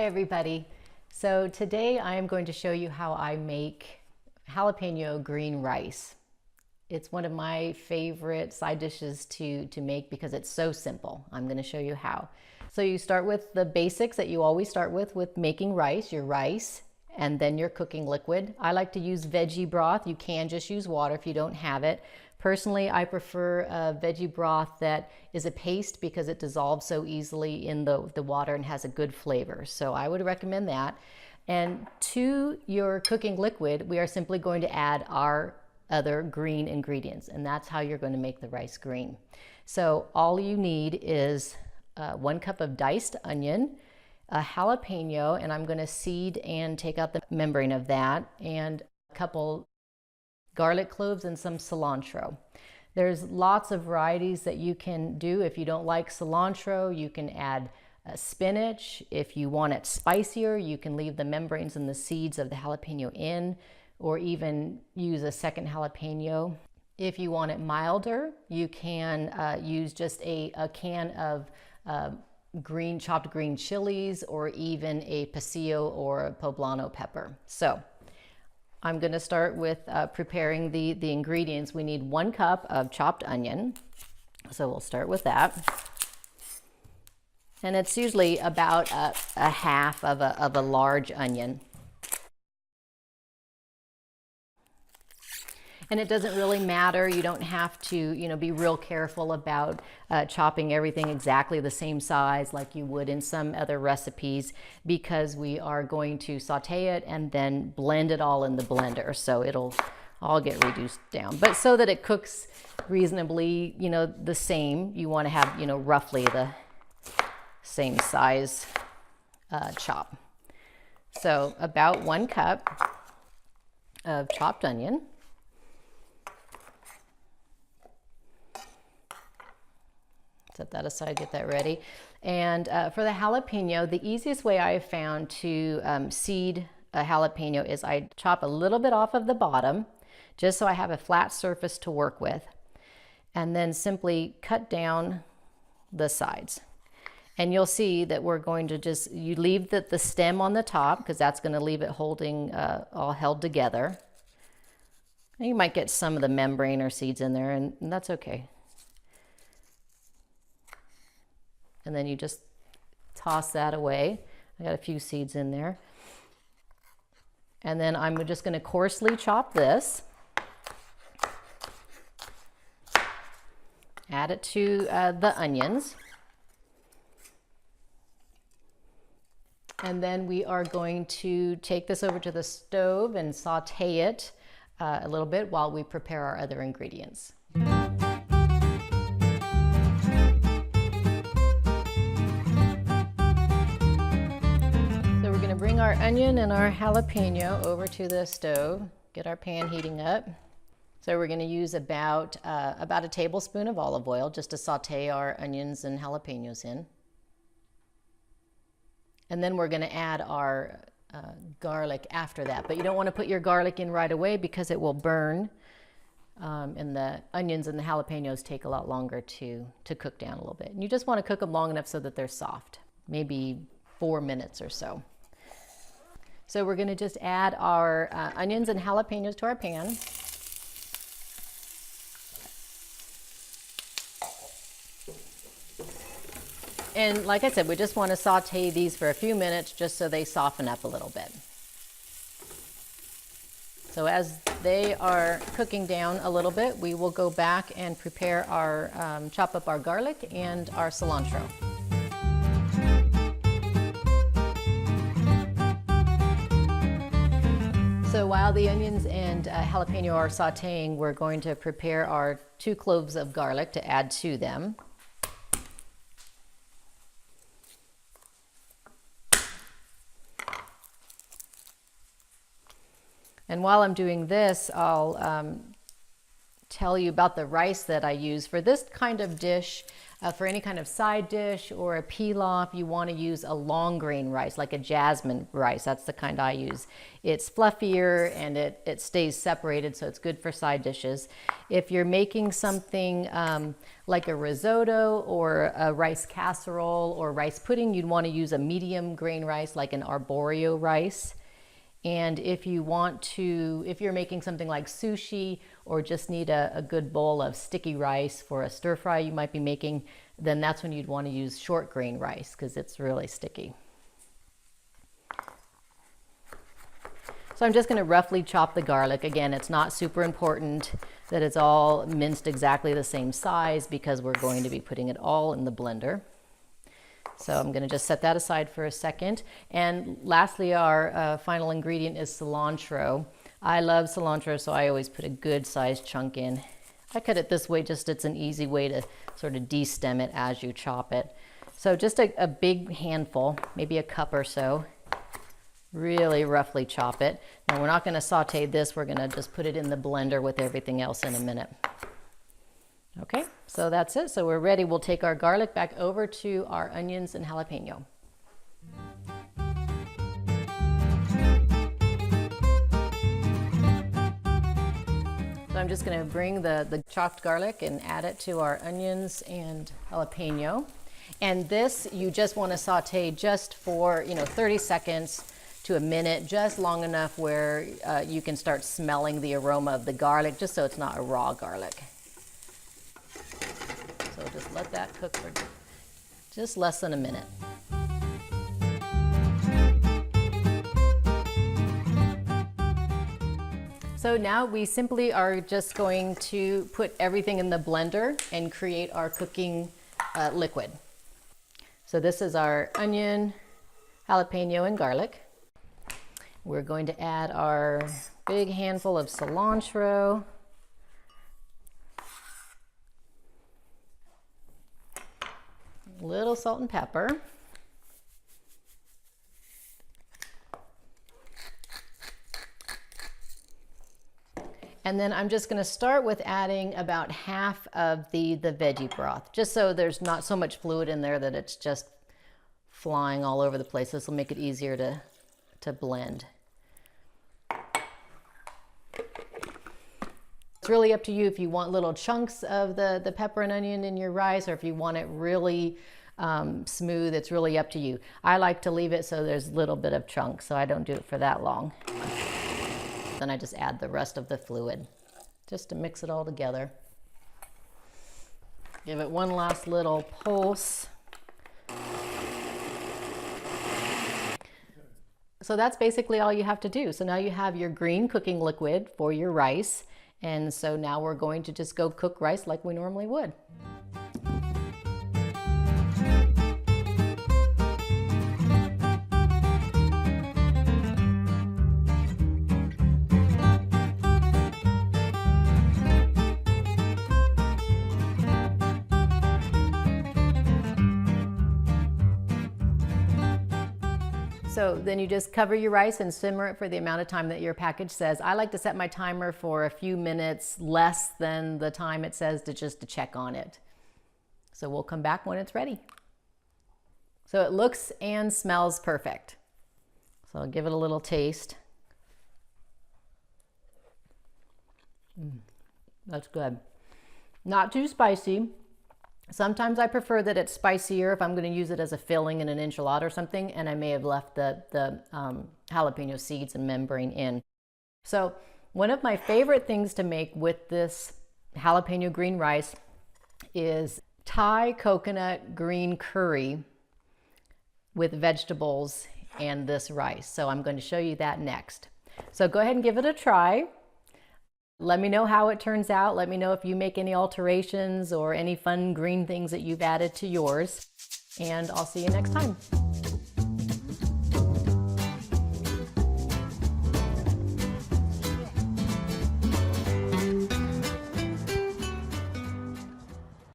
Hi everybody. So today I am going to show you how I make jalapeno green rice. It's one of my favorite side dishes to make because it's so simple. I'm going to show you how. So you start with the basics that you always start with making rice, your rice, and then your cooking liquid. I like to use veggie broth. You can just use water if you don't have it. Personally, I prefer a veggie broth that is a paste because it dissolves so easily in the water and has a good flavor. So I would recommend that. And to your cooking liquid, we are simply going to add our other green ingredients, and that's how you're going to make the rice green. So all you need is 1 cup of diced onion, a jalapeno, and I'm going to seed and take out the membrane of that, and a couple garlic cloves and some cilantro. There's lots of varieties that you can do. If you don't like cilantro, you can add spinach. If you want it spicier, you can leave the membranes and the seeds of the jalapeno in, or even use a second jalapeno. If you want it milder, you can use just a can of chopped green chilies, or even a pasilla or a poblano pepper. So I'm going to start with preparing the ingredients. We need 1 cup of chopped onion. So we'll start with that. And it's usually about a half of a large onion. And it doesn't really matter. You don't have to, be real careful about chopping everything exactly the same size like you would in some other recipes, because we are going to saute it and then blend it all in the blender. So it'll all get reduced down. But so that it cooks reasonably, the same, you want to have, roughly the same size chop. So about 1 cup of chopped onion. Set that aside, get that ready. And for the jalapeno, the easiest way I have found to seed a jalapeno is I chop a little bit off of the bottom, just so I have a flat surface to work with, and then simply cut down the sides. And you'll see that we're going to you leave the stem on the top, because that's going to leave it holding, all held together. And you might get some of the membrane or seeds in there, and that's okay. And then you just toss that away. I got a few seeds in there. And then I'm just going to coarsely chop this. Add it to the onions. And then we are going to take this over to the stove and saute it a little bit while we prepare our other ingredients. Bring our onion and our jalapeno over to the stove, get our pan heating up. So we're going to use about a tablespoon of olive oil just to saute our onions and jalapenos in. And then we're going to add our garlic after that. But you don't want to put your garlic in right away because it will burn. And the onions and the jalapenos take a lot longer to cook down a little bit. And you just want to cook them long enough so that they're soft, maybe 4 minutes or so. So we're going to just add our onions and jalapenos to our pan. And like I said, we just want to saute these for a few minutes just so they soften up a little bit. So as they are cooking down a little bit, we will go back and prepare our, chop up our garlic and our cilantro. So while the onions and jalapeno are sauteing, we're going to prepare our 2 cloves of garlic to add to them. And while I'm doing this, I'll tell you about the rice that I use. For this kind of dish, For any kind of side dish or a pilaf, you want to use a long grain rice, like a jasmine rice. That's the kind I use. It's fluffier and it stays separated, so it's good for side dishes. If you're making something like a risotto or a rice casserole or rice pudding, you'd want to use a medium grain rice, like an arborio rice. And if you're making something like sushi or just need a good bowl of sticky rice for a stir fry you might be making, then that's when you'd want to use short grain rice because it's really sticky. So I'm just going to roughly chop the garlic. Again, it's not super important that it's all minced exactly the same size because we're going to be putting it all in the blender. So I'm going to just set that aside for a second. And lastly, our final ingredient is cilantro. I love cilantro, so I always put a good sized chunk in. I cut it this way, just it's an easy way to sort of de-stem it as you chop it. So just a big handful, maybe a cup or so. Really roughly chop it. Now we're not going to saute this, we're going to just put it in the blender with everything else in a minute. Okay, so that's it. So we're ready. We'll take our garlic back over to our onions and jalapeno. So I'm just going to bring the chopped garlic and add it to our onions and jalapeno. And this you just want to saute just for 30 seconds to a minute, just long enough where you can start smelling the aroma of the garlic, just so it's not a raw garlic. So just let that cook for just less than a minute. So now we simply are just going to put everything in the blender and create our cooking liquid. So this is our onion, jalapeno, and garlic. We're going to add our big handful of cilantro. A little salt and pepper. And then I'm just going to start with adding about half of the veggie broth, just so there's not so much fluid in there that it's just flying all over the place. This will make it easier to blend. It's really up to you if you want little chunks of the pepper and onion in your rice, or if you want it really smooth. It's really up to you. I like to leave it so there's a little bit of chunks, so I don't do it for that long. Then I just add the rest of the fluid just to mix it all together. Give it one last little pulse. So that's basically all you have to do. So now you have your green cooking liquid for your rice. And so now we're going to just go cook rice like we normally would. So then you just cover your rice and simmer it for the amount of time that your package says. I like to set my timer for a few minutes less than the time it says just to check on it. So we'll come back when it's ready. So it looks and smells perfect. So I'll give it a little taste. That's good. Not too spicy. Sometimes I prefer that it's spicier if I'm going to use it as a filling in an enchilada or something, and I may have left the jalapeno seeds and membrane in. So one of my favorite things to make with this jalapeno green rice is Thai coconut green curry with vegetables and this rice. So I'm going to show you that next. So go ahead and give it a try. Let me know how it turns out. Let me know if you make any alterations or any fun green things that you've added to yours. And I'll see you next time.